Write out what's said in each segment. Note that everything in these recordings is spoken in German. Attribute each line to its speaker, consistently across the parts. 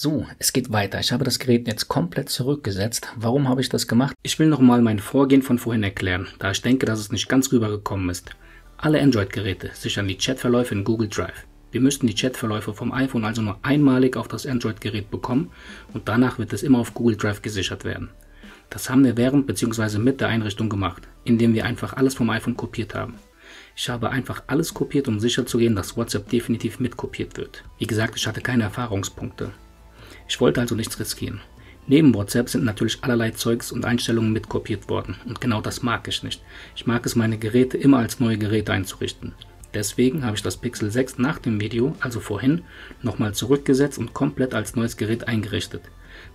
Speaker 1: So, es geht weiter. Ich habe das Gerät jetzt komplett zurückgesetzt. Warum habe ich das gemacht? Ich will nochmal mein Vorgehen von vorhin erklären, da ich denke, dass es nicht ganz rübergekommen ist. Alle Android-Geräte sichern die Chatverläufe in Google Drive. Wir müssten die Chatverläufe vom iPhone also nur einmalig auf das Android-Gerät bekommen und danach wird es immer auf Google Drive gesichert werden. Das haben wir während bzw. mit der Einrichtung gemacht, indem wir einfach alles vom iPhone kopiert haben. Ich habe einfach alles kopiert, um sicherzugehen, dass WhatsApp definitiv mitkopiert wird. Wie gesagt, ich hatte keine Erfahrungspunkte. Ich wollte also nichts riskieren. Neben WhatsApp sind natürlich allerlei Zeugs und Einstellungen mitkopiert worden und genau das mag ich nicht. Ich mag es, meine Geräte immer als neue Geräte einzurichten. Deswegen habe ich das Pixel 6 nach dem Video, also vorhin, nochmal zurückgesetzt und komplett als neues Gerät eingerichtet.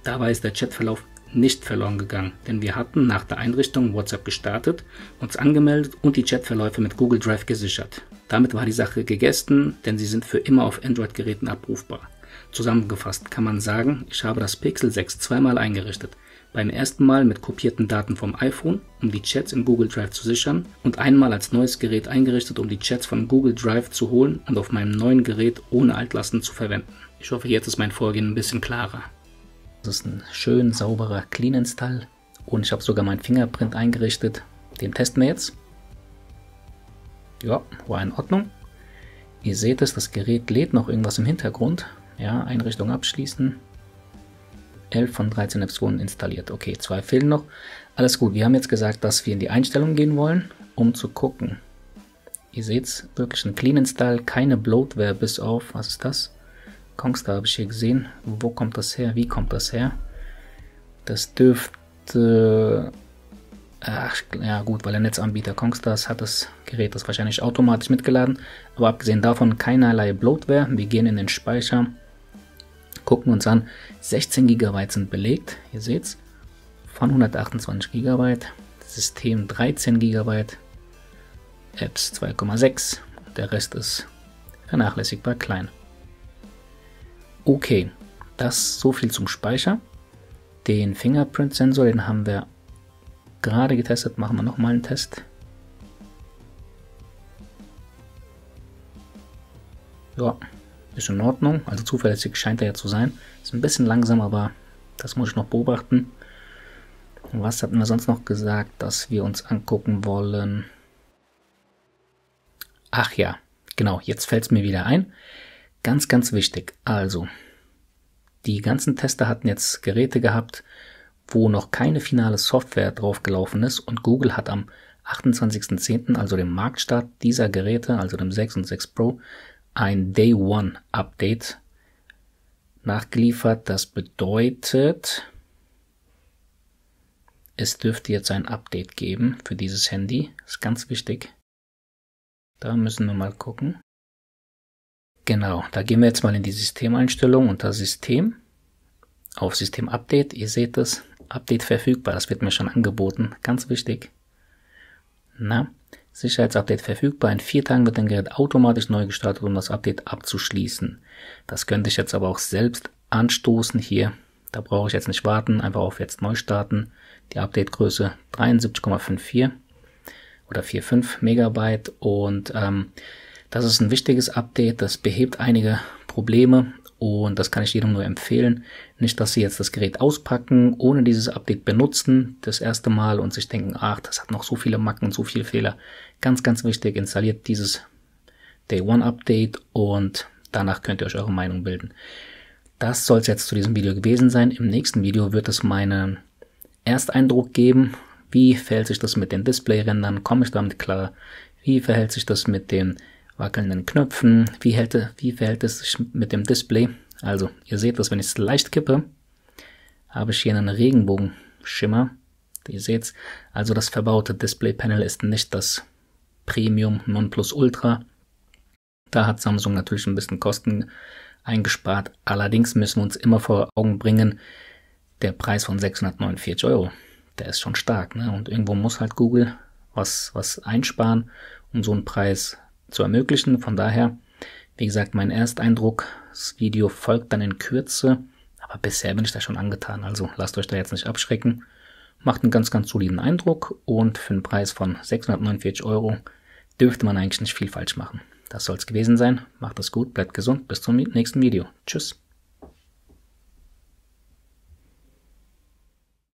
Speaker 1: Dabei ist der Chatverlauf nicht verloren gegangen, denn wir hatten nach der Einrichtung WhatsApp gestartet, uns angemeldet und die Chatverläufe mit Google Drive gesichert. Damit war die Sache gegessen, denn sie sind für immer auf Android-Geräten abrufbar. Zusammengefasst kann man sagen, ich habe das Pixel 6 zweimal eingerichtet. Beim ersten Mal mit kopierten Daten vom iPhone, um die Chats in Google Drive zu sichern, und einmal als neues Gerät eingerichtet, um die Chats von Google Drive zu holen und auf meinem neuen Gerät ohne Altlasten zu verwenden. Ich hoffe, jetzt ist mein Vorgehen ein bisschen klarer. Das ist ein schön sauberer Clean Install und ich habe sogar mein Fingerprint eingerichtet. Den testen wir jetzt. Ja, war in Ordnung. Ihr seht es, das Gerät lädt noch irgendwas im Hintergrund. Ja, Einrichtung abschließen. 11 von 13 Apps wurden installiert. Okay, 2 fehlen noch. Alles gut, wir haben jetzt gesagt, dass wir in die Einstellungen gehen wollen, um zu gucken. Ihr seht es, wirklich ein Clean Install, keine Bloatware bis auf, was ist das? Kongstar habe ich hier gesehen. Wo kommt das her? Wie kommt das her? Das dürfte... Ach, ja gut, weil der Netzanbieter Kongstars hat das Gerät das wahrscheinlich automatisch mitgeladen. Aber abgesehen davon keinerlei Bloatware. Wir gehen in den Speicher, gucken uns an. 16 GB sind belegt, ihr seht's. Von 128 GB. System 13 GB. Apps 2,6. Der Rest ist vernachlässigbar klein. Okay, das so viel zum Speicher. Den Fingerprint-Sensor, den haben wir gerade getestet, machen wir nochmal einen Test. Ja, ist in Ordnung, also zuverlässig scheint er ja zu sein. Ist ein bisschen langsam, aber das muss ich noch beobachten. Und was hatten wir sonst noch gesagt, dass wir uns angucken wollen? Ach ja, genau, jetzt fällt es mir wieder ein. Ganz, ganz wichtig, also die ganzen Tester hatten jetzt Geräte gehabt, wo noch keine finale Software drauf gelaufen ist und Google hat am 28.10., also dem Marktstart dieser Geräte, also dem 6 und 6 Pro, ein Day One Update nachgeliefert. Das bedeutet, es dürfte jetzt ein Update geben für dieses Handy. Das ist ganz wichtig. Da müssen wir mal gucken. Genau, da gehen wir jetzt mal in die Systemeinstellung unter System. Auf System Update, ihr seht es, Update verfügbar, das wird mir schon angeboten, ganz wichtig. Na, Sicherheitsupdate verfügbar, in 4 Tagen wird dein Gerät automatisch neu gestartet, um das Update abzuschließen. Das könnte ich jetzt aber auch selbst anstoßen hier, da brauche ich jetzt nicht warten, einfach auf jetzt neu starten. Die Update-Größe 73,54 oder 45 Megabyte und das ist ein wichtiges Update, das behebt einige Probleme und das kann ich jedem nur empfehlen. Nicht, dass Sie jetzt das Gerät auspacken, ohne dieses Update benutzen, das erste Mal und sich denken, ach, das hat noch so viele Macken und so viele Fehler. Ganz, ganz wichtig, installiert dieses Day One Update und danach könnt ihr euch eure Meinung bilden. Das soll es jetzt zu diesem Video gewesen sein. Im nächsten Video wird es meinen Ersteindruck geben. Wie verhält sich das mit den Displayrändern? Komme ich damit klar? Wie verhält sich das mit den wackelnden Knöpfen? Wie verhält es sich mit dem Display? Also, ihr seht das, wenn ich es leicht kippe, habe ich hier einen Regenbogenschimmer. Ihr seht's. Also das verbaute Displaypanel ist nicht das Premium Nonplusultra. Da hat Samsung natürlich ein bisschen Kosten eingespart. Allerdings müssen wir uns immer vor Augen bringen, der Preis von 649 €, der ist schon stark, ne? Und irgendwo muss halt Google was einsparen, um so einen Preis zu ermöglichen. Von daher, wie gesagt, mein Ersteindruck, das Video folgt dann in Kürze, aber bisher bin ich da schon angetan, also lasst euch da jetzt nicht abschrecken. Macht einen ganz, ganz soliden Eindruck und für einen Preis von 649 € dürfte man eigentlich nicht viel falsch machen. Das soll es gewesen sein, macht es gut, bleibt gesund, bis zum nächsten Video. Tschüss.